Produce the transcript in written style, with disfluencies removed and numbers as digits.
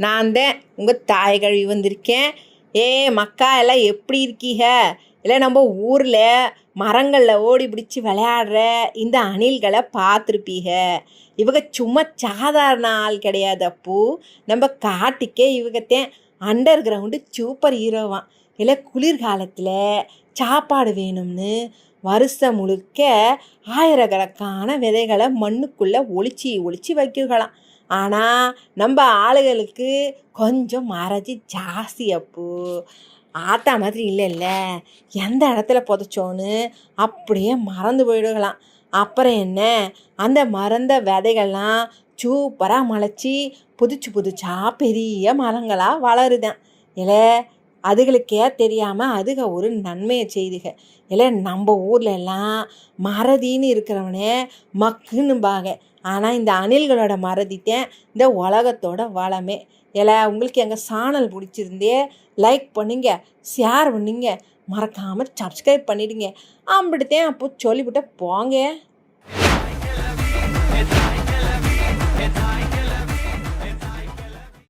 நான் தான் உங்கள் தாய் கழுவி வந்திருக்கேன். மக்கா எல்லாம் எப்படி இருக்கீங்க? இல்லை நம்ம ஊரில் மரங்களில் ஓடி பிடிச்சி விளையாடுற இந்த அணில்களை பார்த்துருப்பீங்க. இவங்க சும்மா சாதாரண ஆள் கிடையாது அப்பு. நம்ம காட்டுக்கே இவங்கத்தான் அண்டர் கிரவுண்டு சூப்பர் ஹீரோவான். இல்லை குளிர்காலத்தில் சாப்பாடு வேணும்னு வருஷம் முழுக்க ஆயிரக்கணக்கான விதைகளை மண்ணுக்குள்ளே ஒளிச்சி ஒளிச்சி வைக்கலாம். ஆனால் நம்ம ஆளுகளுக்கு கொஞ்சம் மறதி ஜாஸ்தி அப்பு. ஆத்தா மாதிரி இல்லைல்ல, எந்த இடத்துல புதைச்சோன்னு அப்படியே மறந்து போயிடுகலாம். அப்புறம் என்ன, அந்த மறந்த விதைகள்லாம் சூப்பராக முளைச்சி புதுச்சு புதுச்சா பெரிய மரங்களாக வளருதான். இல்லை அதுகளுக்கே தெரியாமல் அதுக ஒரு நன்மையை செய்துக. இல்லை நம்ம ஊரில் எல்லாம் மறதின்னு இருக்கிறவனே மக்குன்னுபாங்க. ஆனால் இந்த அணில்களோட மறதித்தான் இந்த உலகத்தோட வளமே. இல்லை உங்களுக்கு எங்கள் சேனல் பிடிச்சிருந்தே லைக் பண்ணுங்க, ஷேர் பண்ணுங்க, மறக்காமல் சப்ஸ்கிரைப் பண்ணிடுங்க. அப்படித்தான் அப்போ சொல்லிவிட்ட போங்க.